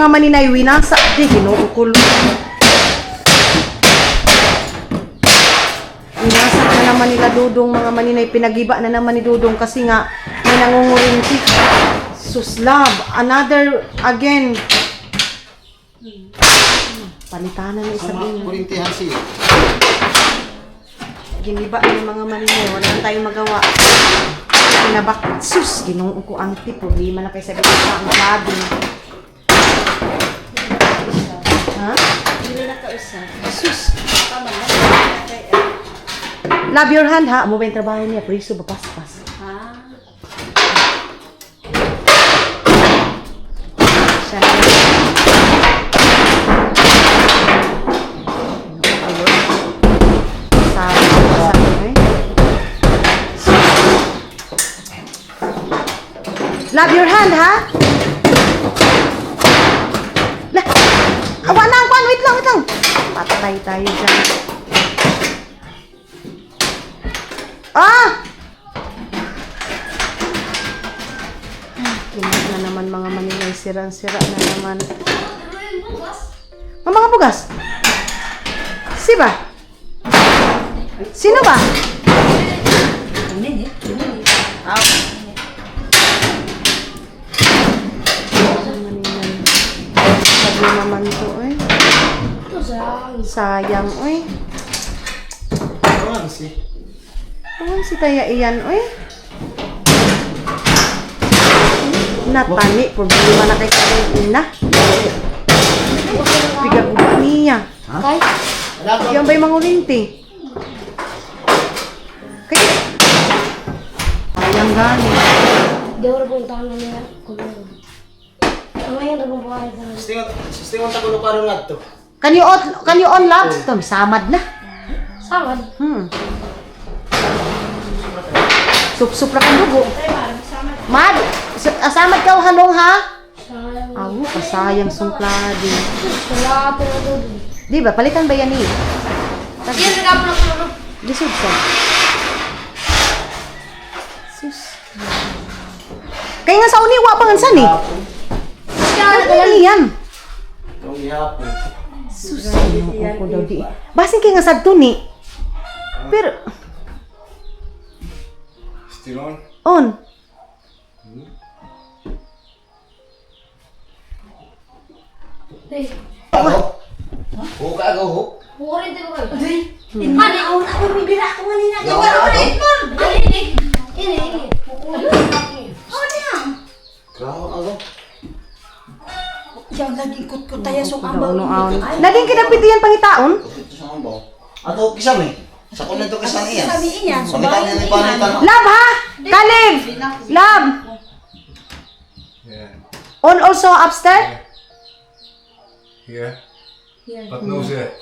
mga maninay, winasa. Di, ginuukul. Winasa na naman nila Dudong, mga maninay. Pinagiba na naman ni Dudong kasi nga may nangungurinti. Suslab. Another, again. Palitanan na isa din. Kurintihan siya. Giniba na yung mga maninay. Wala na tayong magawa. Pinabak. Sus, ginuong ko ang tip. Problema na kayo sa gata ang sabi. Ha? Hindi na kausap. Sus. Tama na. Love your hand ha. Amo ba yung trabaho niya? Priso, babaspas. Ha? Siya na. Love your hand, ha? Lah, awa na ang kwan. Wait lang, wait lang. Patay tayo dyan. Ah! Kinig na naman mga maninay. Sirang-sira na naman. Ang mga bugas? Si ba? Sino ba? Hindi. Sabi naman to, eh. Sayang, oy. Ano si? Ano si Taya iyan, oy? Natani, problema na kay kanyang ina. Bigaguba niya. Kay? Yan ba'y mangulinti? Kaya... Sayang gani. Hindi ako napuntahan na niya. Ngayon na bubuhay ka na. Sustingon ta kuno karon ngadto. Can you on love? Ito, samad na. Samad. Sup-sup na kang dugo. Mad, asamad ka o halong ha? Sayang. Awo, kasayang sungkladi. Wala ako na doon. Di ba, palitan ba yan eh? Hindi na nagapulok-pulok. Lisod ka. Sus. Kaya nga sa uniwa pa nga san eh. Ano yan? Tong gihapon. Sus, ano ko daw di. Basin kaya nga sa ni. Pero, Still on? on. Hey. Huka ako huk. Hukurin din ko kayo. Ano? Ako may bira ako nga nina. Yawa ako. Ini. Hukurin din ako. Ano yan? Kraon ako. Diyan lagi ikot ko tayo sa Naging kinapitiyan pangitaon? Ito sa ambaw. Ato kisam eh. Sa kuno to kisam iya. Sabihin niya. Pamitan niya ni panitan. Love ha? Kalib! Love! Yeah. On also upstairs? Here. But no there.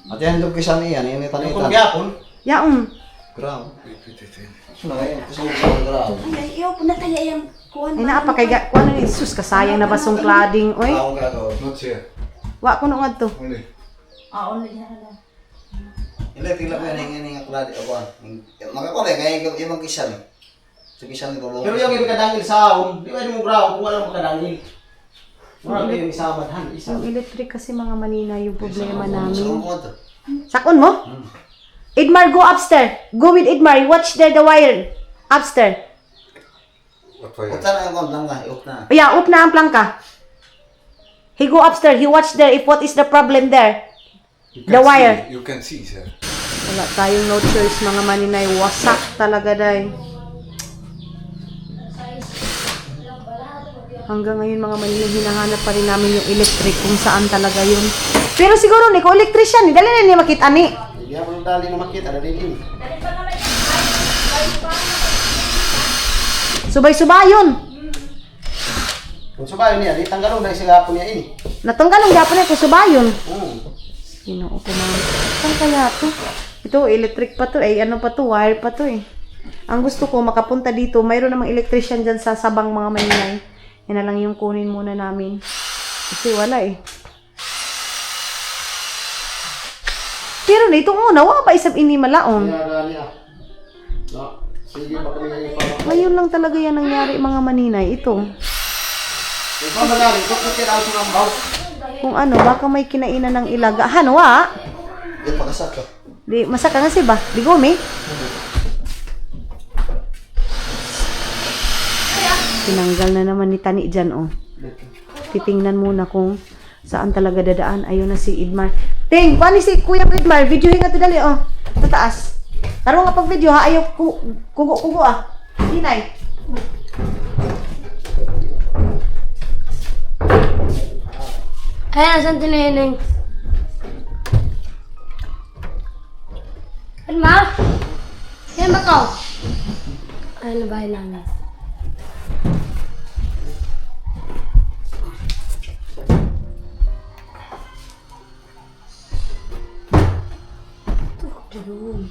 At yan to kisam iya ni panitan. Kung gihapon. Yaon. Kraon. Repeat it in. Sino kayo? Kasi sa kraon. Ay, iyo po na tayo yung kuhan. Ay naa pa kay kuan ni sus kasayang na ba sungklading oy. Kraon ka ako. Not here. Wa kuno ngadto. Only. Only niya na. Hindi, tingnan mo yan, yung kladi ako. Makakole, kaya yung kisam. Sa kisam ni Tulong. Pero yung ibigkadangil sa ahon, di ba mo bravo kung walang makadangil? Wala yung isabad, han, isa. Yung electric kasi mga manina yung problema Sa namin. kumot to. Sakon mo? Idmar, go upstairs. Go with Idmar. Watch there the wire. Upstairs. What for you? Punta na ang kont lang ka, iok na. Yeah, up na ang plangka. He go upstairs. He watch there if what is the problem there. You The wire. See, you can see, sir. Wala tayong no choice mga maninay. Wasak talaga day. Hanggang ngayon mga maninay, hinahanap pa rin namin yung electric kung saan talaga yun. Pero siguro ni ko electrician, dali na niya makita ni. Hindi ako nang dali na makita, dali din. Subay-subayon. Kung subayo niya, di tanggalong dahil sa hapon niya ini. Natanggal ang gapon niya kung subayon. Hmm. Ko na. Saan kaya to? Ito, electric pa to. Eh, ano pa to? Wire pa to eh. Ang gusto ko, makapunta dito. Mayroon namang electrician dyan sa Sabang mga maninay. Yan na lang yung kunin muna namin. Kasi wala eh. Pero na itong una, wala pa isang ini malaon. Kaya niya. No. Sige pa kami pa. Ngayon lang talaga yan nangyari mga maninay. Ito. Yung pamagaling, tukot yan ang sunambaw. Kung ano, baka may kinainan ng ilaga. Hanwa? Di pakasak ka. Di, masaka nga si ba? Di gumi? Tinanggal na naman ni Tani dyan, oh. Titingnan muna kung saan talaga dadaan. Ayun na si Idmar. Ting, paano si Kuya Idmar? Videohin nga to dali, oh. Tataas. Taro nga pag video, ha? Ayaw, kugo, ah. Hinay. Ayan, asan tinahineng? Ano ma? Yan ba to? Ayan na bahay namin. Tigdum.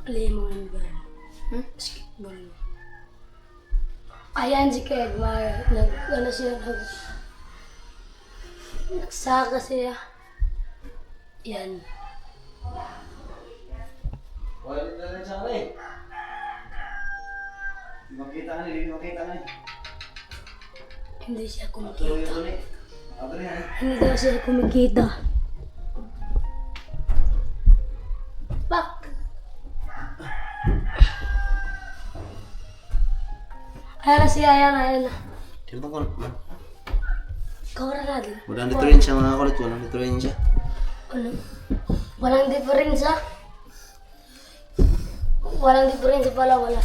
Alay mo nga ba? Basketball. Ayan si Kedmar. Ano siya? Nagsaka siya. Yan. Wala na rin sa akin. Hindi makita nga, hindi makita nga. Hindi siya Tuloy kumikita. ito ni. Ato niya. Hindi daw siya kumikita. Pak! Ayan na siya, ayan na. Sino ko? Ikaw na natin. Walang diferensya mga kulit. Walang diferensya. Ano? Walang diferensya. Walang diferensya pala, wala.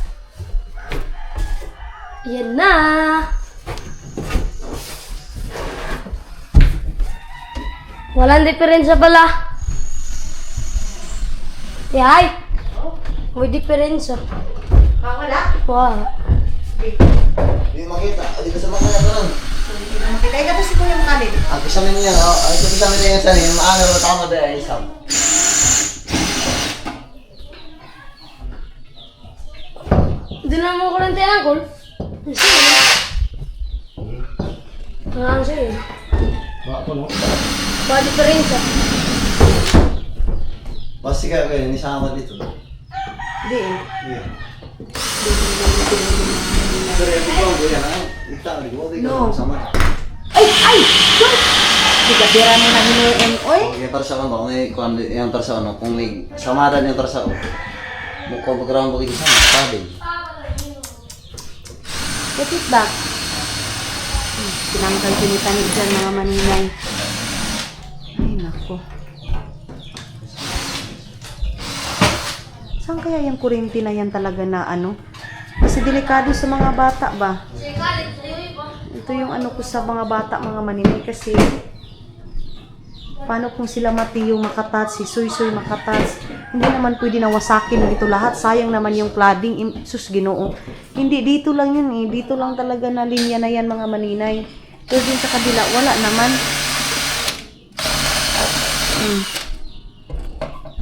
Yan na! Walang diferensya pala. Yay! May diferensya. Wala? Wow. Hindi makita. Hindi ka sa mga kaya ka lang. Kaya ka to si Kuya Makalin. Ang kisamin niya, ang kisamin niya sa niya, maano na tama dahil ay isang. Hindi na mo kurante angkol. Ang sa'yo. Baka po no? Ba diferensya? Basta kaya kayo, nisama dito. Hindi eh. Yeah. Pero yung ikaw, kuya na. Ikaw, di No. ko sama. Ay! Ay! Sigabira mo na hinuin. Oy! Okay, para sa ano, kung may, yung para sa ano, kung may samaran yung para sa ano, mukhang pagkaraman ko sa ano, sabi. Kapit ba? Tinanggal pinitanig dyan mga maninay. Ay, nako. Saan kaya yung kurinti na yan talaga na ano? Kasi delikado sa mga bata ba? Ito yung ano ko sa mga bata, mga maninay kasi paano kung sila Mati yung makatats, si Suy makatats, hindi naman pwede nawasakin ito lahat, sayang naman yung cladding, sus Ginoo. Hindi, dito lang yun eh, dito lang talaga na linya na yan mga maninay. Pero din sa kabila, wala naman.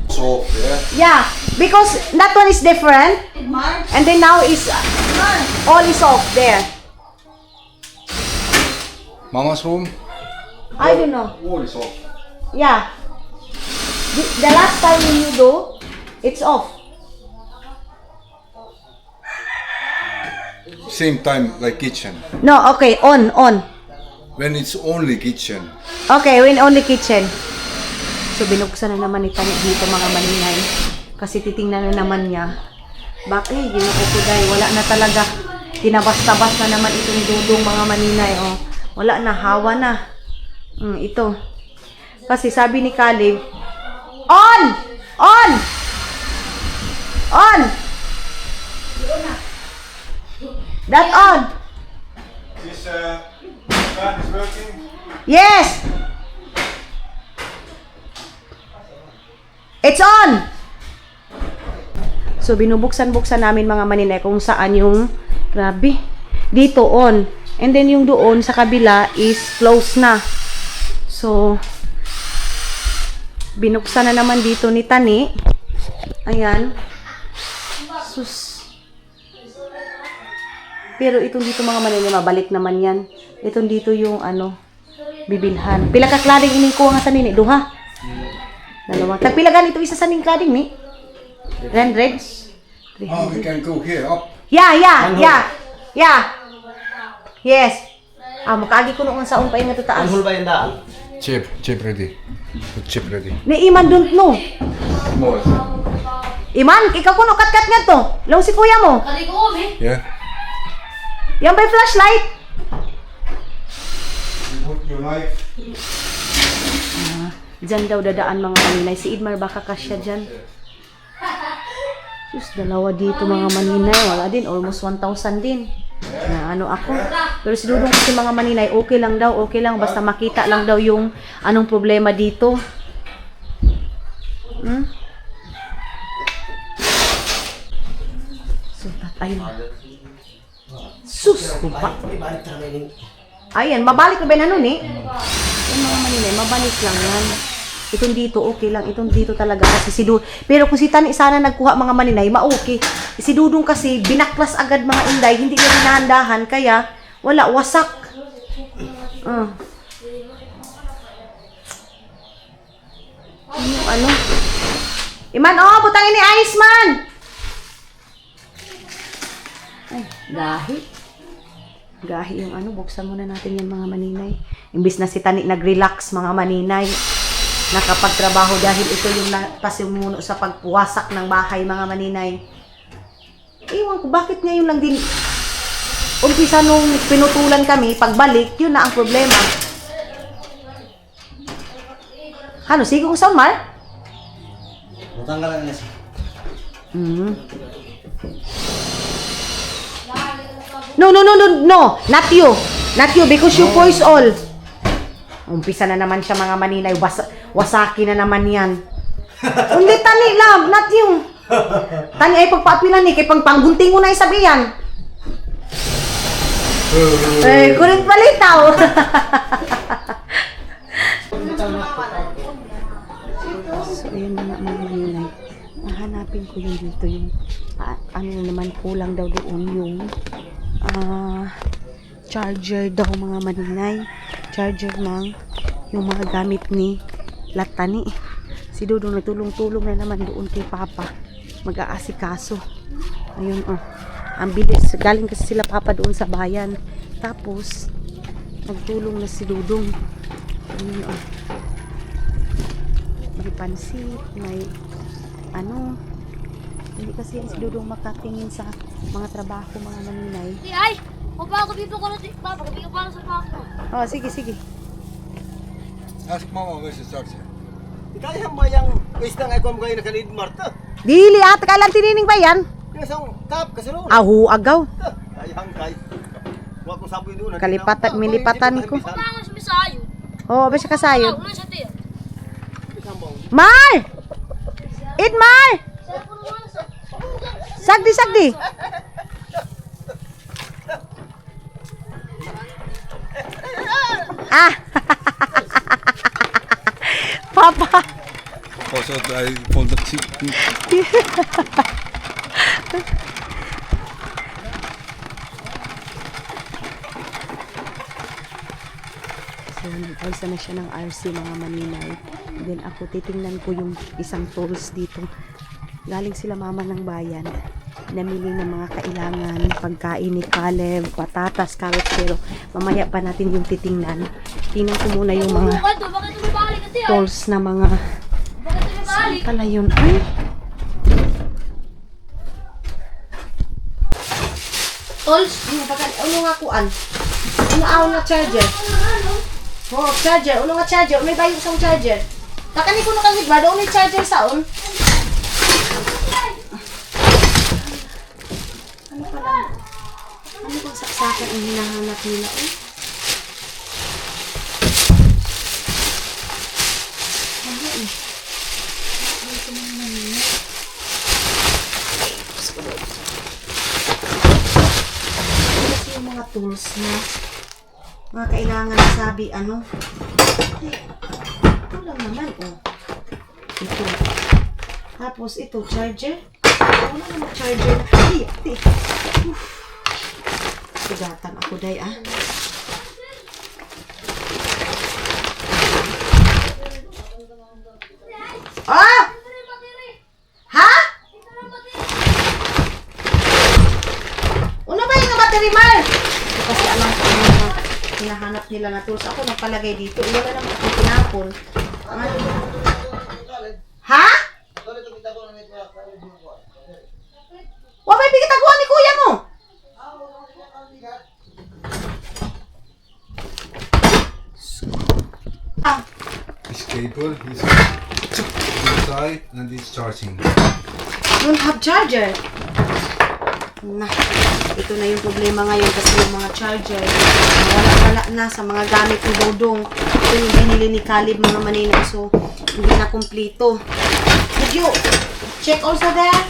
So, yeah. Yeah, because that one is different. And then now is all is off there. Mama's room? I don't know. Wall is off. Yeah. The last time when you do, it's off. Same time like kitchen. No, okay, on. When it's only kitchen. Okay, when only kitchen. So binuksan na naman ni Tani dito mga maninay. Kasi titingnan na naman niya. Bakit? Ginukukuday. Wala na talaga. Tinabas-tabas na naman itong dudong mga maninay. Oh. Wala na, hawa na. Ito. Kasi sabi ni Caleb, on! On! On! That on! This fan is working? Yes! It's on! So, binubuksan-buksan namin mga maninay kung saan yung, grabe, dito on. And then yung doon sa kabila is closed na. So, binuksan na naman dito ni Tani. Ayan. Sus. Pero itong dito mga maninay, mabalik naman yan. Itong dito yung ano, bibilhan. Pila ka klading ining ko nga sa nini? Duha. Dalawa. Tagpila ganito isa sa ning klading ni? 300? Oh, we can go here up. Yeah. Yes. Makaagi ko noon sa umpay nga to taas. Anhol ba yung daan? Chip ready. The chip ready. Ni Iman don't know. More. Iman, ikaw kuno kat-kat nga to. Law si kuya mo. Kalikom eh. Yeah. Yan ba'y flashlight? Put your knife. Diyan daw dadaan mga maninay. Si Idmar baka kasya dyan. Sus, dalawa dito mga maninay. Wala din, almost 1,000 din. Na ano ako. Pero si Dudong kasi mga maninay, okay lang daw, okay lang. Basta makita lang daw yung anong problema dito. So, ayun. Sus! Ibalik talaga yung... Ayan, mabalik na ba na nun eh? Yung mga maninay, mabalik lang yan. Itong dito, okay lang. Itong dito talaga kasi si Dudong. Pero kung si Tani sana nagkuha mga maninay, ma-okay. Si Dudong kasi binaklas agad mga inday, hindi niya hinahandahan, kaya wala, wasak. Ano? Iman, butang ini ice man! Ay, gahi yung ano, buksan muna natin yan mga maninay. Imbis na si Tani nag-relax mga maninay, nakapagtrabaho dahil ito yung pasimuno sa pagpuwasak ng bahay mga maninay. Ewan ko, bakit ngayon lang din umpisa nung pinutulan kami, pagbalik, yun na ang problema. Ano, sige ko sa Mar? Butang ka lang niya. No, not you. Not you, because you voice all. Umpisa na naman siya mga maninay, wasaki na naman yan. Hindi, Tani, love, not you. Tani ay pagpaapilan ni, kay panggunting mo na isabihan. Kulit palitaw. So, ayun na mga maninay. Hanapin ko yung dito, yung ano naman kulang daw doon yung charger daw mga maninay. Charger ng yung mga gamit ni Latani. Si Dudong nagtulong-tulong na naman doon kay Papa. Mag-aasikaso. Ayun ang bilis. Galing kasi sila Papa doon sa bayan. Tapos nagtulong na si Dudong. Ayun may pansit, may ano. Hindi kasi si Dudong makatingin sa mga trabaho mga maninay. Ay! Papa, ako dito ko na dito. Papa, kapit ka para sa papa. Sige. Ask Mama where's the charger. Kaya mo yung waste ng ikaw mo kayo nakalid Marta. Dili at kailan tinining ba yan? Yung isang tap kasi noon. Agaw. Kayang kay. Huwag kong sabi doon. Kalipatan, milipatan ko. Papa, ako sa misayo. Ba siya kasayod? Ulo siya tiyo. Mar! Idmar! Sagdi. Papa. Also, I fold the chip. So, nag-alsa na siya ng RC mga maninay. Then ako titingnan ko yung isang tools dito. Galing sila mama ng bayan. Namili ng mga kailangan, pagkain ni Caleb, patatas, carrots, pero mamaya pa natin yung titingnan. Tingnan ko muna yung mga Bakit tumibalik kasi ay? tools na mga Bakit tumibalik? pala yun. Ay! Tools? Ano nga kuan? Ano nga charger? Charger. Ano nga charger? May bayo isang charger. Kakani ko nakagid ba? Doon may charger saon. Ano pala? Ano bang saksakan ang hinahanap nila? Kasi yung mga tools na mga kailangan na sabi ano. Ito lang naman ito. Tapos ito charger. Wala naman charger. ako, day, ah. Ah! Ha? Una ba yung battery, Mar? Kasi alam ko yung mga hinahanap nila na tools. Ako nagpalagay dito. Wala naman akong tinapon. Ha? Wa may pigitaguan ni kuya mo. Ah, This cable is inside and it's charging. don't have charger. Na, ito na yung problema ngayon kasi yung mga charger wala na sa mga gamit ni Dodong. Ito yung binili ni Caleb mga manina, so hindi na kumpleto. Did you check also there?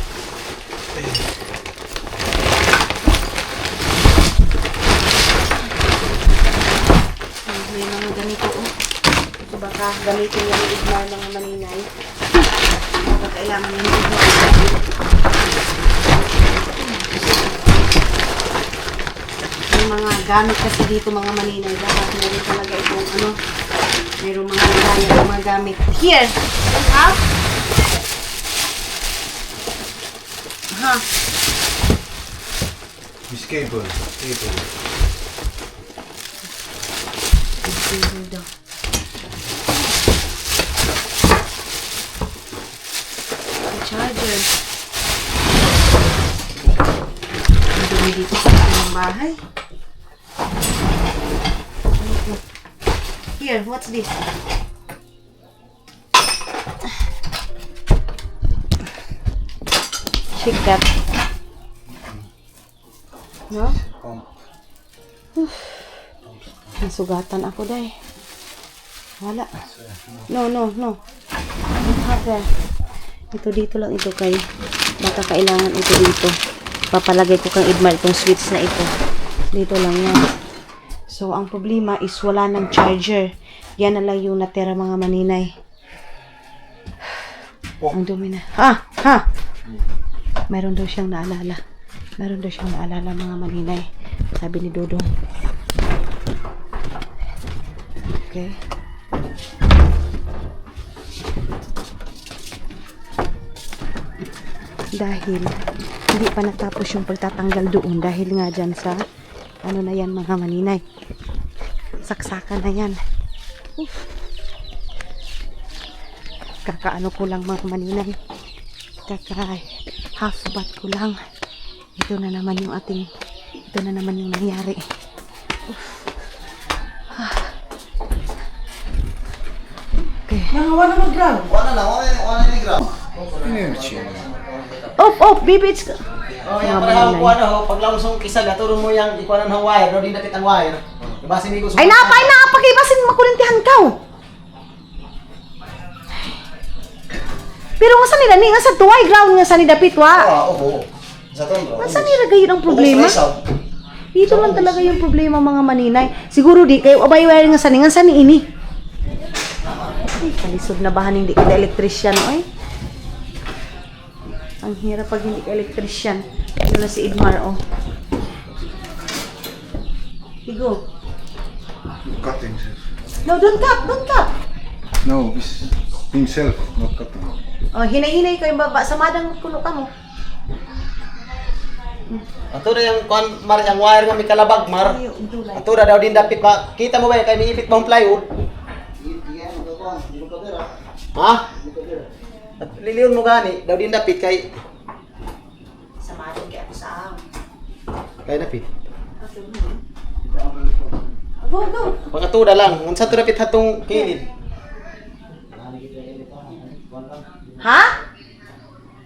May mga ganito, oh. So baka gamitin yung Igmar mga maninay. Baka kailangan yung Igmar. May mga gamit kasi dito mga maninay. Dapat meron talaga itong ano. Mayroong mga lagaya ng mga gamit. Here! Ha? Ha? This cable. Cable daw. Ang charger. Ang dumi dito sa ating bahay. Here, what's this? Shake that. No? Nasugatan ako, day. Wala. No. Don't have that. Ito dito lang ito kay. Baka kailangan ito dito. Papalagay ko kang Idmar itong switch na ito. Dito lang yan. So, ang problema is wala ng charger. Yan na lang yung natira mga maninay. Ang dumi na. Ha? Mayroon daw siyang naalala. Mga maninay. Sabi ni Dodong. Okay. Dahil hindi pa natapos yung pagtatanggal doon dahil nga dyan sa ano na yan mga maninay. Saksakan na yan. Kakaano ko lang mga maninay. Half bat ko lang. Ito na naman yung nangyari. Okay. Wala na yung grab. Oh, baby, it's... Oh, yan Mga para maninay. kuha na ho, pag langsung kisag, aturo mo yung ikuha ng wire, no, di napit ang wire. Diba sinigo Ay, napakibasin makulintihan ka. Pero nga sa nila, nga sa tuway ground nga sa nidapit, wa. Oo. Sa tondo. Nga sa nila gayon ang problema. Dito lang talaga yung problema mga maninay. Siguro di kayo abay-wire nga sa ni ini. Ay, kalisod na bahan hindi ka electrician, oy. Ang hirap pag hindi ka electrician. Ano na si Idmar, oh. Higo. Cutting. No, don't cut. No, this himself, not cutting. Oh, hinay-hinay ko yung baba. Samadang kuno ka mo. Aturo yung mar yung wire nga may kalabag, mar. Ayaw, dulay. Aturo daw din dapit ba? Kita mo ba kay may ipit ba ang plywood? Ha? At liliyon mo gani, daw din dapit kay Samadang kaya ako sa kay dapit. Go. Pagkatuda lang, unsa to dapit hatong kilid. Ha?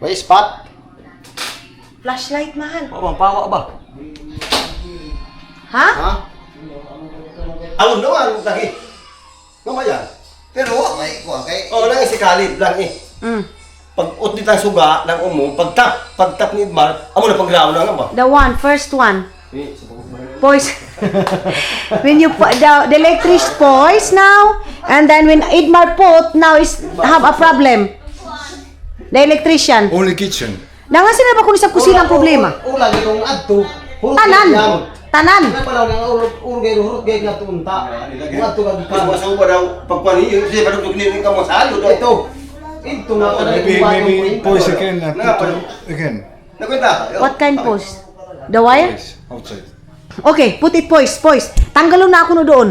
May spot? Flashlight, mahal. O bang pawa ba? Ha? Ha? Alon daw ang lagi. Mamaya. Pero may kuha kay. Oh, lang si Khalid lang eh. Pag utit ang suga ng umo, pagtap ni Idmar, amo na paglaw na nga ba? The first one. Eh, Poise. When you put the electric poise now, and then when Idmar put, now is have a problem. The electrician. Only kitchen. Nangasin na ba kung sa kusina ang problema? Ulang itong adto. Tanan. Tanan. Ano pala nang urog gay nga tunta. Nga to gagi ka. Masa ba daw pagpani, di ba dugtog ni ka mo salo daw. Ito nga kada Maybe pause again. Again. Nakwenta. What kind post? The wire? Yes, outside. Okay, put it poist. Tanggalon na ako no doon.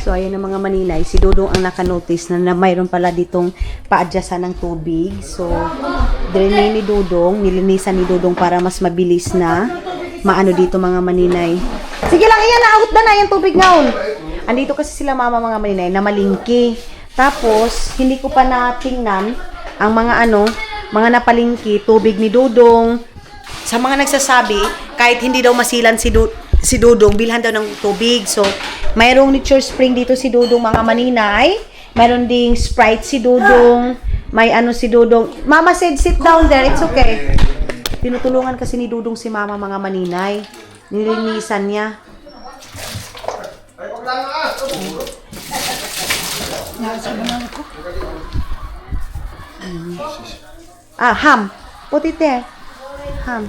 So, ayan ang mga maninay. Si Dodong ang nakanotice na mayroon pala ditong paadyasan ng tubig. So, drain ni Dodong, nilinisan ni Dodong para mas mabilis na maano dito mga maninay. Sige lang, iyan, naahot na yung tubig ngaon. Andito kasi sila mama mga maninay na malingki. Tapos, hindi ko pa natingnan ang mga mga napalingki, tubig ni Dodong. Sa mga nagsasabi, kahit hindi daw masilan si Dodong, bilhan daw ng tubig. So, mayroong Nature Spring dito si Dodong mga maninay. Mayroon ding Sprite si Dodong. May si Dodong. Mama said sit down there. It's okay. Tinutulungan kasi ni Dodong si Mama mga maninay. Nilinisan niya. Ham. Put it there. Ham.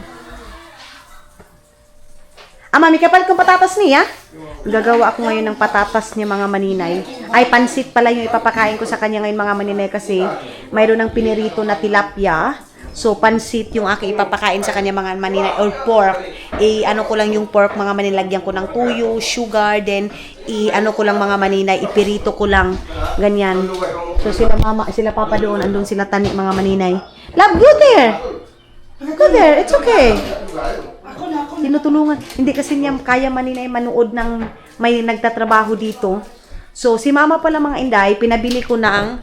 Mami, kapal kong patatas niya. Gagawa ako ngayon ng patatas niya mga maninay. Ay, pansit pala yung ipapakain ko sa kanya ngayon mga maninay kasi mayroon ng pinirito na tilapia. So, pansit yung aking ipapakain sa kanya mga maninay or pork. Ko lang yung pork mga maninay, lagyan ko ng tuyo, sugar, then ko lang mga maninay, ipirito ko lang. Ganyan. So, sila mama, sila papa doon, andun sila tani mga maninay. Love, go there! Go there, it's okay. Tinutulungan. Hindi kasi niya kaya maninay manood ng may nagtatrabaho dito. So, si mama pala mga inday, pinabili ko ng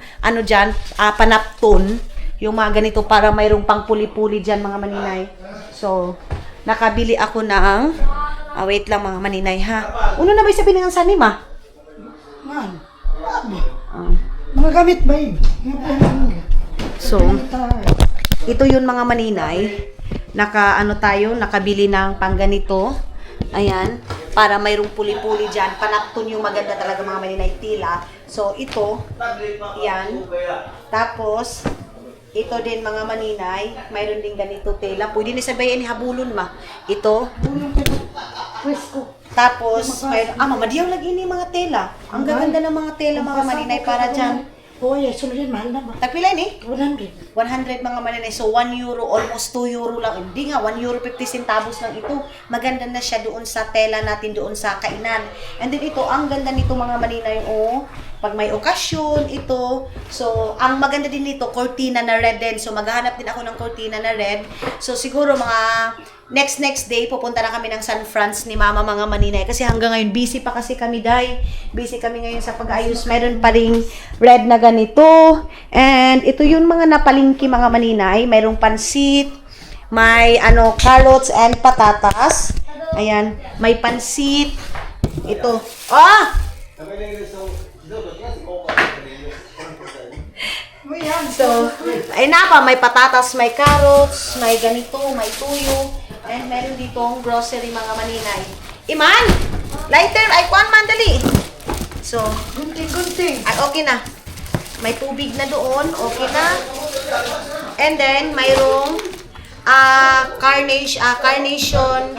panapton. Yung mga ganito para mayroong pang puli-puli dyan mga maninay. So, nakabili ako ng wait lang mga maninay ha. Uno na ba sabihin ng sanim Mga gamit ba yun? So, ito yun mga maninay. Nakabili ng pangganito. Ayan, para mayroong puli-puli dyan. Panapton yung maganda talaga mga maninay, tila. So, ito, yan. Tapos, ito din mga maninay, mayroon din ganito tela. Pwede na sabayan ni habulon Ito. Tapos, madiyaw lagi ni mga tela. Ang gaganda ng mga tela mga maninay para dyan. Oo, sunodin, mahal na ba? Tagpila ni? 100. 100 mga maninay. So, 1 euro, almost 2 euro lang. Hindi nga, 1 euro 50 centavos lang ito. Maganda na siya doon sa tela natin, doon sa kainan. And then ito, ang ganda nito mga maninay, pag may okasyon, ito. So, ang maganda din nito, cortina na red din. So, maghahanap din ako ng cortina na red. So, siguro mga next day, pupunta na kami ng San Franz ni Mama mga maninay. Kasi hanggang ngayon, busy pa kasi kami, day. Busy kami ngayon sa pag-ayos. Mayroon pa ring red na ganito. And ito yung mga napalingki mga maninay. Mayroong pansit, may carrots and patatas. Ayan, may pansit. Ito. So, ay may patatas, may carrots, may ganito, may tuyo, and meron ditong grocery mga maninay. Iman! Lighter! Ay, kuhan man, dali! So, Gunting. ay, okay na. May tubig na doon, okay na. And then, mayroong carnation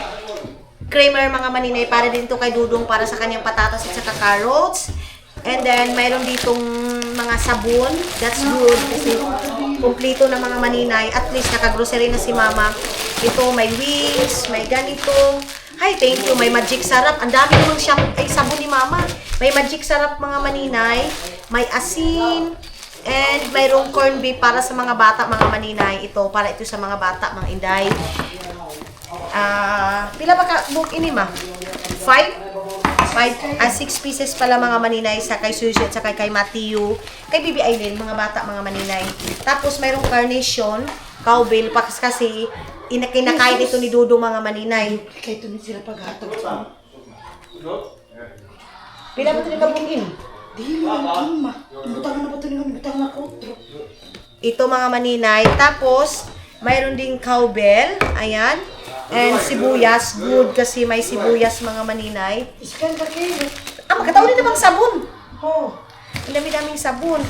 creamer mga maninay para din to kay Dudong para sa kanyang patatas at saka carrots. And then, mayroon ditong mga sabon. That's good kasi kumplito na mga maninay. At least, nakagrocery na si Mama. Ito, may wings, may ganito. Hi, thank you. May magic sarap. Ang dami namang sabon ni Mama. May magic sarap mga maninay. may asin, and mayroong corned beef para sa mga bata, mga maninay. Ito, para ito sa mga bata, mga inday. Pila ba ka book ini ma? 6 pieces pala mga maninay sa kay Sushi at sa kay Matthew. Kay Bibi Aileen, mga bata, mga maninay. Tapos mayroong carnation, cowbell, kasi kinakain ito ni Dudong mga maninay. Kaya ito sila paghatag sa Pila ba ito ni kabungin? Di lang ma. Butangan na ba ito nila? Butangan na kotro. Ito mga maninay. Tapos, mayroon ding cowbell. Ayan. And sibuyas. Good kasi may sibuyas mga maninay. Iskan ka kayo. Magkataon din namang sabon. Oh. Ang dami-daming sabon.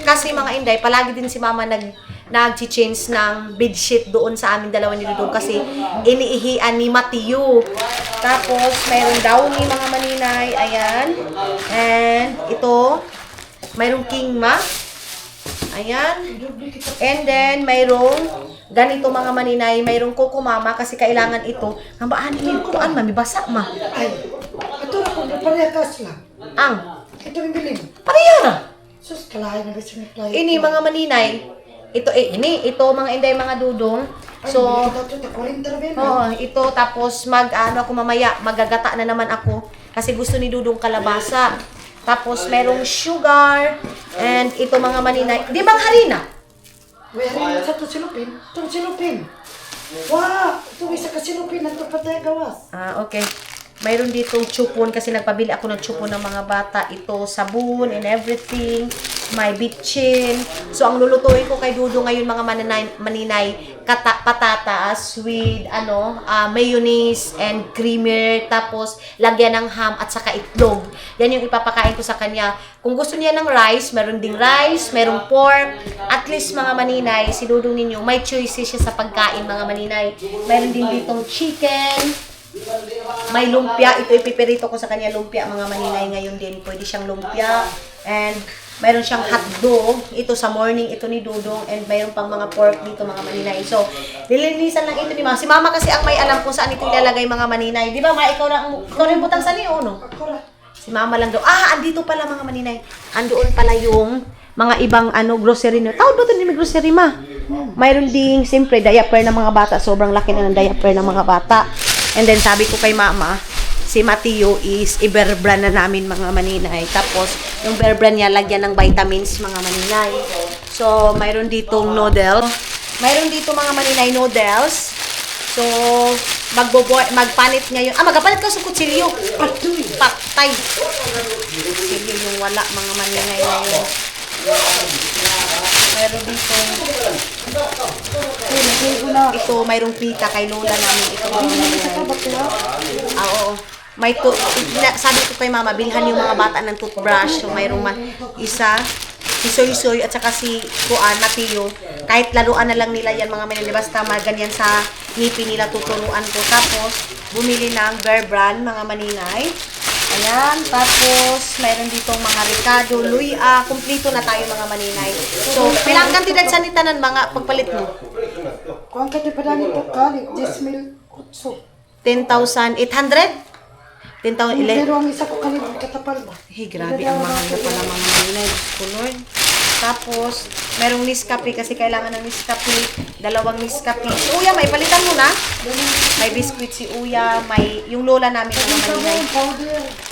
Kasi mga inday, palagi din si mama nag-change ng bedsheet doon sa amin dalawa ni Dudong kasi iniihian ni Matthew. Tapos, mayroong downy mga maninay. Ayan. And ito, mayroong kingma. Ayan. And then, mayroong ganito mga maninay, mayroong Coco Mama kasi kailangan ito. Ang baan yung kuan, mami, basa ma. Ay. Ito na kung parekas lang. Ang, Ito yung bilim. parehara. Sus, kalahin na ba siya naglahin? Ini mga maninay, ito mga inday mga Dudong. So, ito 40 na ba? oo, ito tapos ako mamaya, magagata na naman ako kasi gusto ni Dudong kalabasa. Tapos merong sugar and ito mga maninay, di bang harina? Mayroon sa ito silupin. Ito silupin. Wow! Ito isa ka silupin. Ito patay gawas. Okay. Mayroon dito chupon kasi nagpabili ako ng chupon ng mga bata. Ito, sabon and everything. May bitchin. So, ang lulutuin ko kay Dudo ngayon mga maninay, patatas with mayonnaise and creamer. Tapos, lagyan ng ham at saka itlog. Yan yung ipapakain ko sa kanya. Kung gusto niya ng rice, meron ding rice, merong pork. At least mga maninay, si Dudong ninyo, may choices siya sa pagkain mga maninay. Meron din ditong chicken. May lumpia, ito ipiperito ko sa kanya lumpia mga maninay ngayon din. Pwede siyang lumpia and mayroon siyang hotdog. Ito sa morning, ito ni Dudong and mayroon pang mga pork dito mga maninay. So, nilinisan lang ito ni Mama. Si Mama kasi ang may alam kung saan ito ilalagay mga maninay. Di ba Ma, ikaw rin butang sa niyo, no? Si Mama lang daw. Andito pala mga maninay. Andoon pala yung mga ibang grocery nyo. Tawad ba ito ni grocery ma? Mayroon ding, siyempre, diaper ng mga bata. Sobrang laki na ng diaper ng mga bata. And then sabi ko kay Mama, si Matthew is i-bear brand na namin mga maninay. Tapos, yung bear brand niya, lagyan ng vitamins mga maninay. So, mayroon ditong noodles. Mayroon dito mga maninay noodles. So, magpanit ngayon. Magpapanit ka sa kutsilyo. Patay. Kutsilyo yung wala mga maninay ngayon. Mayroon dito. Ito, mayroong pita kay Lola namin. Ito mga maninay. Oo. May sabi ko kay Mama, bilhan yung mga bata ng toothbrush. So, mayroong isa, si Soy at saka si Matthew. Kahit laruan na lang nila yan mga maninay. Basta ganyan sa ngipin nila tuturuan ko. Tapos, bumili ng Bear Brand mga maninay. Ayan. Tapos, mayroon dito mga Ricardo, Luya. Kumplito na tayo mga maninay. So, pilang kantidad sa nitanan mga pagpalit mo? Kung ka di pa dami po kalit, 10,000 kutso. 10,800? 10,000 Pero ang isa ko kalit, katapal ba? Grabe ang mahal na pala mga maninay. Gusto Lord. Tapos, merong Nescafe kasi kailangan ng Nescafe. 2 Nescafe. Si Uya, may palitan mo na. May biscuit si Uya. May yung lola namin mga maninay.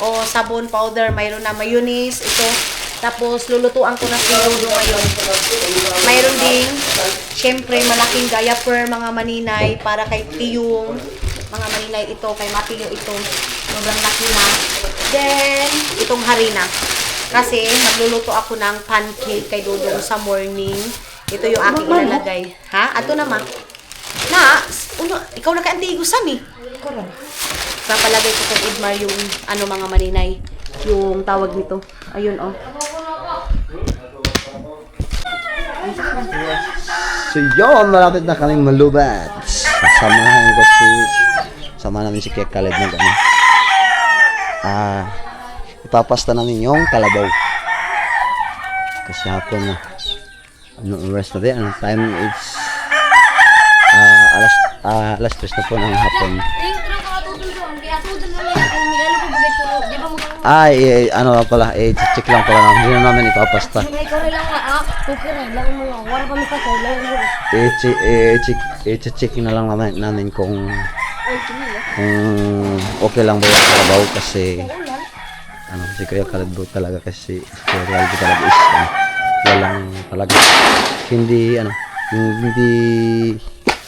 O, sabon powder. Mayroon na mayonnaise. Ito. Tapos, lulutuan ko na si Dodo ngayon. Mayroon ding, syempre, malaking diaper mga maninay para kay Tiyong. Mga maninay ito. Kay Matthew ito. Sobrang laki na. Then, itong harina. Kasi, magluluto ako ng pancake kay Dudong sa morning. Ito yung aking ilalagay. Ha? Ato naman. Ikaw na ka-antigusan eh. Papalagay ko kay Edmar yung mga maninay. Yung tawag nito. Ayun, oh. So yun, malapit na kaming malubat. Sama namin si Kuya Khaled ng kami. Ipapasta namin yung kalabaw. Kasi hapon na. Anong oras na din? Anong time is alas 3 na po ng hapon. Yung truck ako tutulong. Kaya tutulong lang. Ang migalo ko bagay tulog. Di ba mo Ano lang pala, check lang pala namin. Hindi na namin ipapasta. May kore lang cooker lang mo lang. Wala pa mi sa lang mo. I-check na lang namin kung okay lang ba yung kalabaw kasi si Kuya Khaled bro talaga kasi Kuya Khaled bro talaga is walang talaga hindi hindi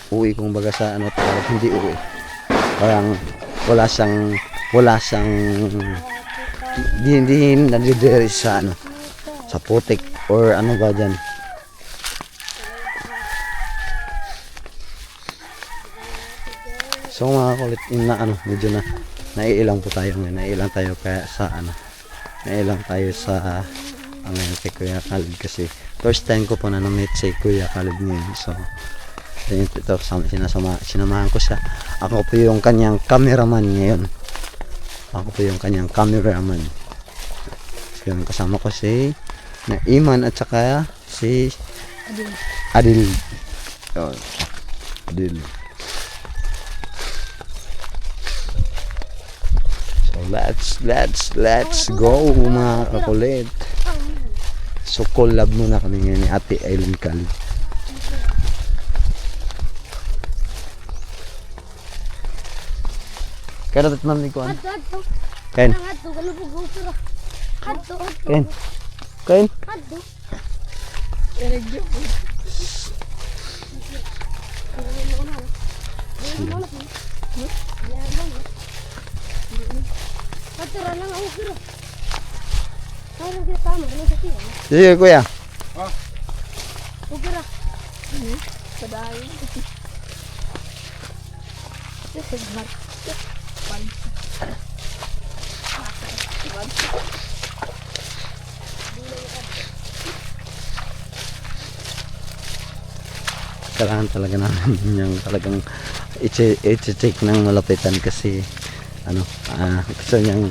uwi kung baga sa talaga hindi uwi. Parang wala siyang hindi nadidiri sa sa putik or ano ba dyan. So mga kulit medyo naiilang po tayo ngayon. Naiilang tayo kaya sa naiilang tayo sa ngayon kay Kuya Khaled kasi first time ko po na meet si Kuya Khaled ngayon. So ito sinamahan ko siya. Ako po yung kanyang cameraman ngayon. So, kasama ko si Iman at saka si Adil. Adil. Let's go mga kakulit. So collab muna kami ngayon ni Ate Aileen Khaled. Kaya natin namin ikuan. Kain. Kain. Sige kuya. Kailangan talaga namin yung talagang i-check ng malapitan kasi gusto niyang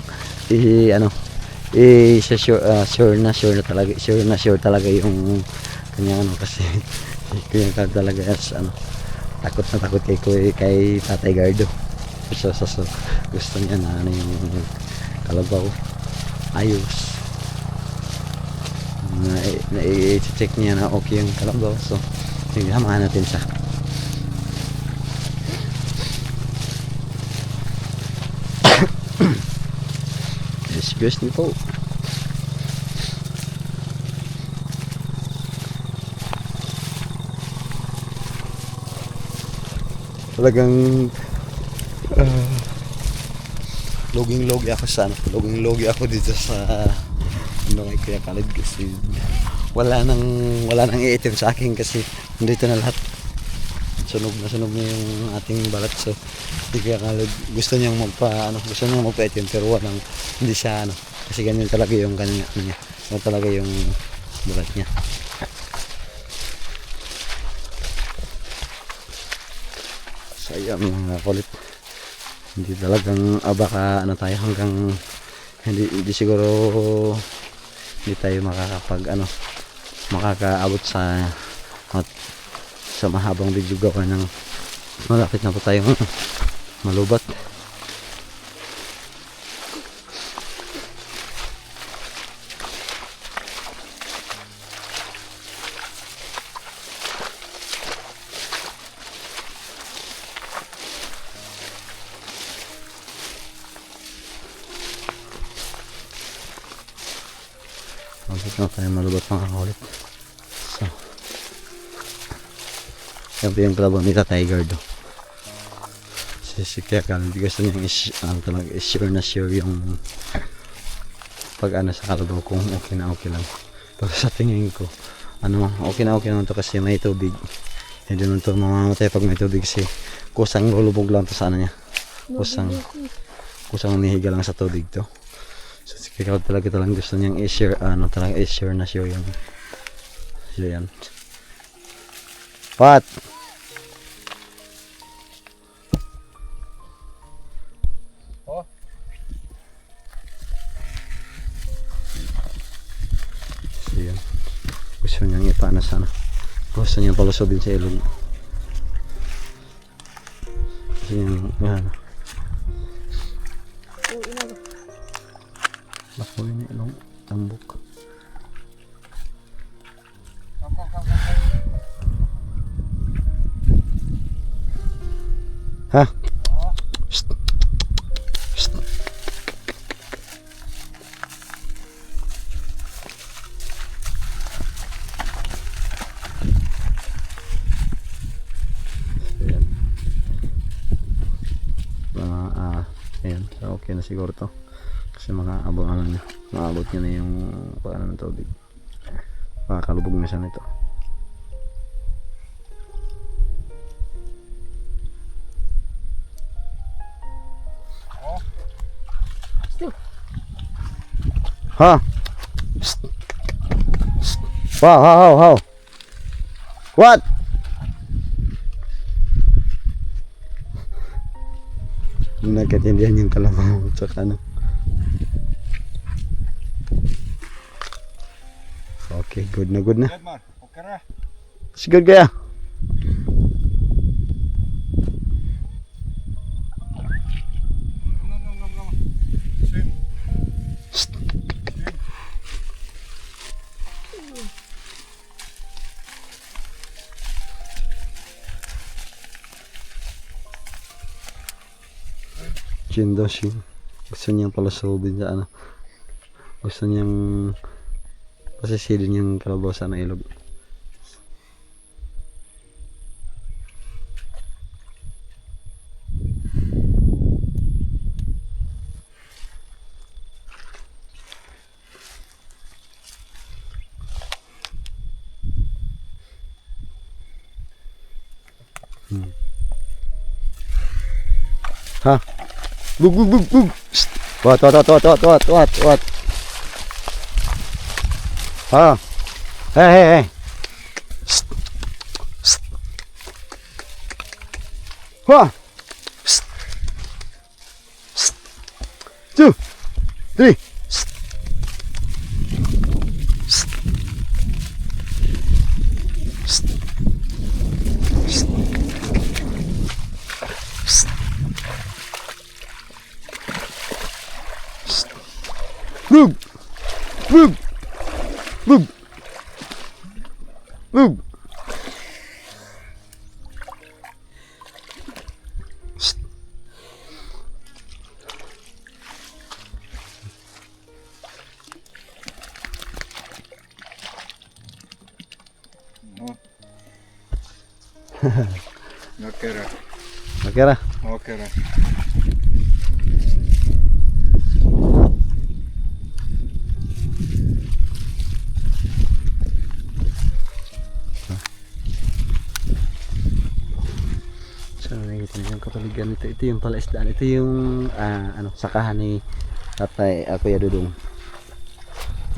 sure na talaga yung kanyang kasi kaya talaga takot kay Tatay Gardo. So gusto niya na yung kalabaw ayos na i-check niya na okay yung kalabaw. So samahan natin siya. Excuse me po. Talagang loging-logi ako sa loging-logi ako dito sa kay Kuya Khaled kasi wala nang iitim sa akin kasi nandito na lahat. Sunog na yung ating balat. So si Kuya Khaled gusto niyang magpa-itim pero hindi siya kasi ganyan talaga yung kanya niya. Ganyan talaga yung balat niya. So ayan mga kulit. Hindi talagang baka tayo hanggang hindi siguro hindi tayo makakaabot sa mahabang video gawa ng malapit na po tayong malubat. Malapit na tayo malubat mga kaulit. So yan po yung kalabaw ni Tatay Gardo. Si Kuya Khaled gusto niyang sure na sure yung pag sa kalabaw kung okay na okay lang. Pero sa tingin ko okay na okay naman to kasi may tubig. Hindi naman to mamamatay pag may tubig kasi kusang lulubog lang to sa niya. Kusang nihiga lang sa tubig to. So si Kuya Khaled talaga gusto niyang i-share sure na sure yung yan. What? So yan. Gusto niyang ipana sana. Gusto niyang palusubin sa ilog. Gusto niyang Bakuloy na ilong tambok. Ha? Shh. Shh. Ayan. Ayan. So, okay na siguro to. Kasi makaabot niya. Maabot niya na yung paano ng tubig. Makakalubog na siya nito. Ha? Psst. Psst. Wow, how? What? Nagkatindihan yung kalabaw sa ano. Okay, good na. man. Okay na. Sige, kaya. Swim. Chindoshi. Gusto niyang palasobin sa ano. Gusto niyang pasisidin yung kalabaw sa ilog. Ha? Bug. Shh. What? Ha? Hey. Shh. Shh. Ha? Shh. Shh. 2, 3. Shh. Shh. Shh. Shh. Bug. Shh. Okay ra. Okay ra. Okay ra. So, nakikita niyo yung kapaligan nito. Ito yung palaisdaan. Ito yung sakahan ni Tatay Kuya Dudong.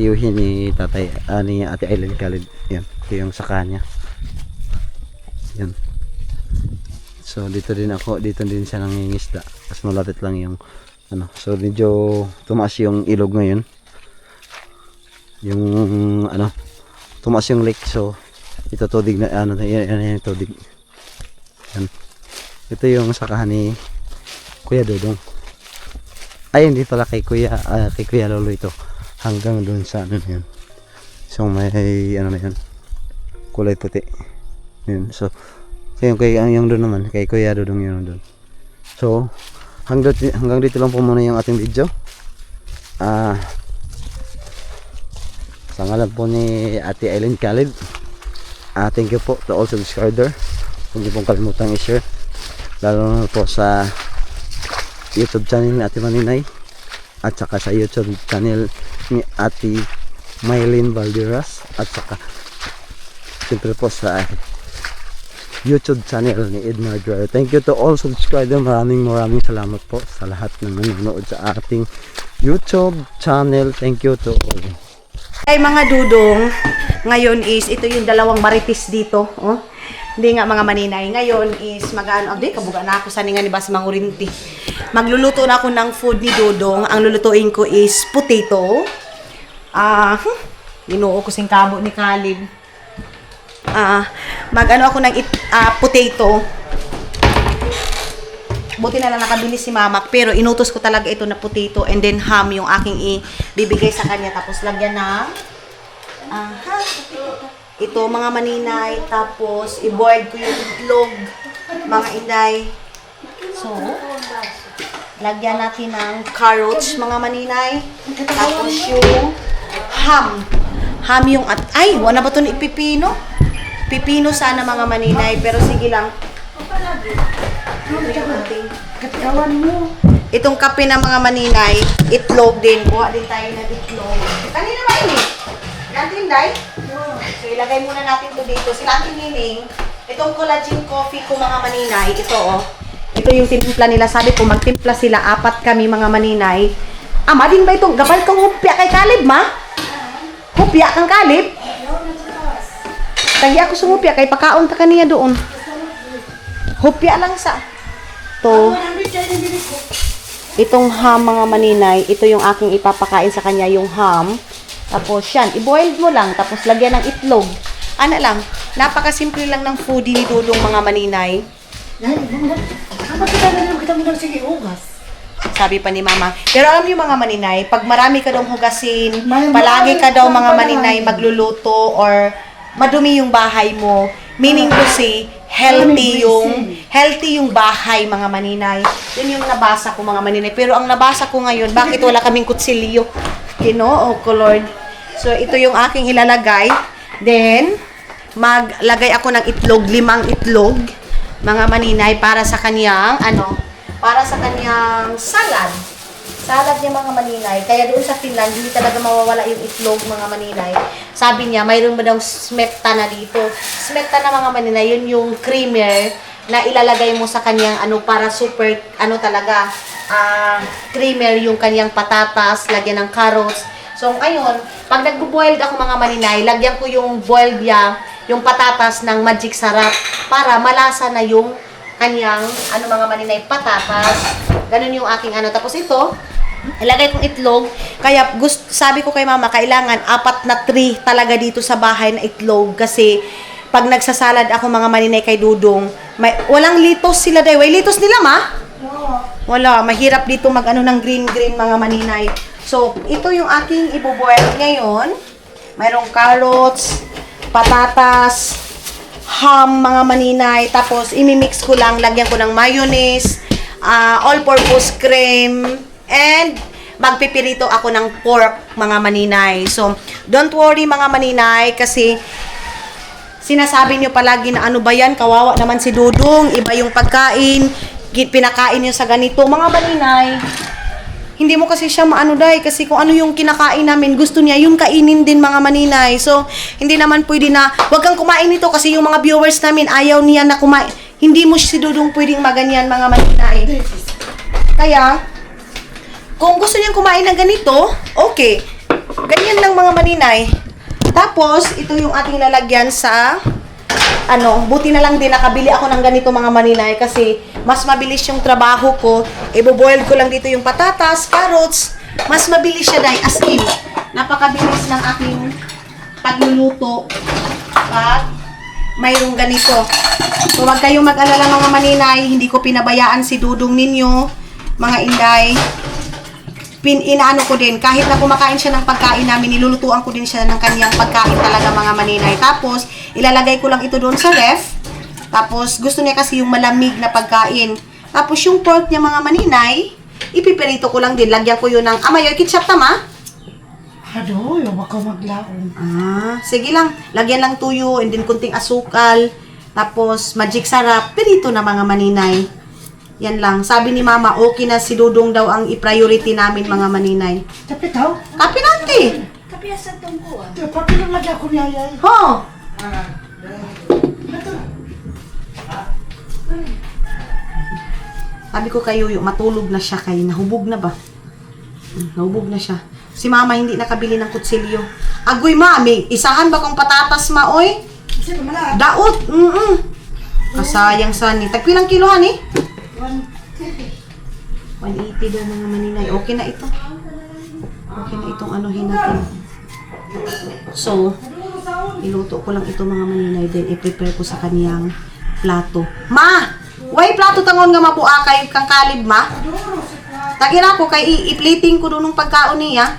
Tiyuhin ni Tatay ni Ate Aileen Khalid. Yan. Ito yung sakahan niya. Yan. So dito din siya nangingisda. Mas malapit lang yung so medyo tumaas yung ilog ngayon. Yung tumaas yung lake, so ito tudig na yan yung tudig. Yan. Ito yung sakahan ni Kuya Dudong. Ay, hindi pala kay Kuya Lolo ito. Hanggang doon sa na yun. So may na yan. Kulay puti. Yun. So yung doon naman kay Kuya Dudong yun doon. So hanggang dito lang po muna yung ating video. Sa ngalan po ni Ate Aileen Khalid, thank you po to all subscriber. Huwag niyo pong kalimutang i-share, lalo na po sa YouTube channel ni Ate Maninay at saka sa YouTube channel ni Ate Maylin Valderas at saka siyempre po sa YouTube channel ni Edna Dryer. Thank you to all subscribers. Maraming salamat po sa lahat ng nanonood sa ating YouTube channel. Thank you to all. Ay mga dudong, ngayon is ito yung dalawang marites dito, oh. Hindi nga mga maninay. Ngayon is kabuga na ako sa nga ni Bas Mangurinti. Magluluto na ako ng food ni Dudong. Ang lulutuin ko is potato. Inuo ko sing kabo ni Khalid. Ako ng potato. buti na lang nakabili si mama, pero inutos ko talaga ito na potato and then ham yung aking ibibigay sa kanya. Tapos lagyan ng ito mga maninay, tapos i-boil ko yung itlog, mga inday. So, lagyan natin ng carrots, mga maninay. Tapos yung ham. Ham yung ay, wala ba ito ni pipino? Pipino sana mga maninay, pero sige lang. Katgawan mo. Itong kape ng mga maninay, itlog din. Kuha din tayo ng itlog. Kanina ba ini? Natin, Day? So, ilagay muna natin ito dito. Sila ating nining, itong collagen coffee ko mga maninay, ito oh. Ito yung tinimpla nila. Sabi ko, magtimpla sila. 4 kami mga maninay. Ma din ba itong gabal kang hupya kay Kalib, ma? Hupya kang Kalib? Tagi ako sumupya kay pakaon ta kaniya doon. Hupya lang sa to. Itong ham mga maninay, ito yung aking ipapakain sa kanya, yung ham. Tapos yan, i-boil mo lang, tapos lagyan ng itlog. Ano lang, napakasimple lang ng foodie ni Dudong mga maninay. Kita mo na sige ugas. Sabi pa ni mama. Pero alam niyo mga maninay, pag marami ka daw hugasin, palagi ka daw mga maninay magluluto or madumi yung bahay mo. Meaning to say, healthy yung bahay mga maninay. Yun yung nabasa ko mga maninay. Pero ang nabasa ko ngayon, bakit wala kaming kutsilyo? Ginoo ko Lord. So ito yung aking ilalagay. Then maglagay ako ng itlog, 5 itlog mga maninay para sa kanyang para sa kanyang salad. Salad niya mga maninay. Kaya doon sa Finland, hindi talaga mawawala yung itlog mga maninay. Sabi niya, mayroon ba daw smekta na dito. Smekta na mga maninay, yun yung creamer na ilalagay mo sa kanyang para super, talaga, creamer yung kanyang patatas, lagyan ng carrots. So ngayon, pag nagbo-boiled ako mga maninay, lagyan ko yung boiled yung patatas ng magic sarap para malasa na yung kanyang, mga maninay, patatas. Ganun yung aking Tapos ito, ilagay kong itlog. Kaya sabi ko kay mama, kailangan 4 na 3 talaga dito sa bahay na itlog. Kasi pag nagsasalad ako mga maninay kay Dudong, walang litos sila day. Way litos nila ma? Wala. Mahirap dito ng green mga maninay. So, ito yung aking ibo-boil ngayon. Mayroong carrots, patatas, ham mga maninay. Tapos, imimix ko lang. Lagyan ko ng mayonnaise, all-purpose cream, and magpipirito ako ng pork mga maninay. So, don't worry mga maninay kasi sinasabi nyo palagi na ano ba yan, kawawa naman si Dudong, iba yung pagkain, pinakain nyo sa ganito. Mga maninay, hindi mo kasi siya day kasi kung ano yung kinakain namin, gusto niya yung kainin din mga maninay. So, hindi naman pwede na, wag kang kumain nito kasi yung mga viewers namin ayaw niya na kumain. Hindi mo si Dudong pwedeng maganyan mga maninay. Kaya, kung gusto niyang kumain ng ganito, okay. Ganyan lang mga maninay. Tapos, ito yung ating lalagyan sa, buti na lang din nakabili ako ng ganito mga maninay kasi mas mabilis yung trabaho ko. I-boil ko lang dito yung patatas, carrots. Mas mabilis siya dahil as in. Napakabilis ng aking pagluluto. At mayroong ganito. So, wag kayong mag-alala mga maninay. Hindi ko pinabayaan si Dudong ninyo, mga inday. Inaano ko din, kahit na kumakain siya ng pagkain namin, nilulutuan ko din siya ng kanyang pagkain talaga mga maninay. Tapos, ilalagay ko lang ito doon sa ref. Tapos, gusto niya kasi yung malamig na pagkain. Tapos, yung pork niya mga maninay, ipipirito ko lang din. Lagyan ko yun ng, mayo, ketchup tama? Yung baka maglaon. Sige lang. Lagyan lang tuyo, and then kunting asukal. Tapos, magic sarap. Pirito na mga maninay. Yan lang. Sabi ni mama, okay na si Dudong daw ang i-priority namin mga maninay. Tapi tau? Kapi natin! Tapi asa tungku ah. Tapi lang lagi ako niya yay. Ho! Sabi ko kayo, matulog na siya kay nahubog na ba? Nahubog na siya. Si mama hindi nakabili ng kutsilyo. Agoy mami, isahan ba kong patatas oy? Sino mala? Daot! Kasayang sani. Tagpilang kilohan 180 daw mga maninay. Okay na ito. Okay na itong anuhin natin. So, iluto ko lang ito mga maninay. Then, i-prepare ko sa kaniyang plato. Ma! Why plato matutangon nga mapuakay kang kalib ma. Tagira ko kay i-plating ko doon ng pagkaon niya.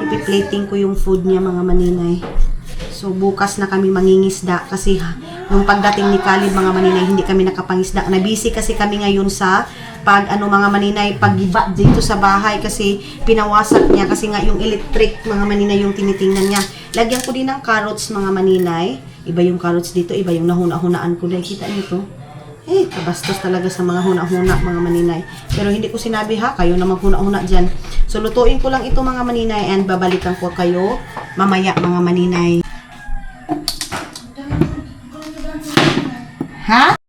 I-plating ko yung food niya mga maninay. So bukas na kami mangingisda kasi nung pagdating ni Kalib mga maninay hindi kami nakapangisda. Nabisi kasi kami ngayon sa mga maninay paggiba dito sa bahay kasi pinawasak niya kasi nga yung electric mga maninay yung tinitingnan niya. Lagyan ko din ng carrots mga maninay. Iba yung carrots dito, iba yung nahuna-hunaan ko. Kita niyo to. Kabastos talaga sa mga huna-huna mga maninay. Pero hindi ko sinabi ha, kayo na maghuna-huna dyan. So lutuin ko lang ito mga maninay and babalikan ko kayo mamaya mga maninay. Ha?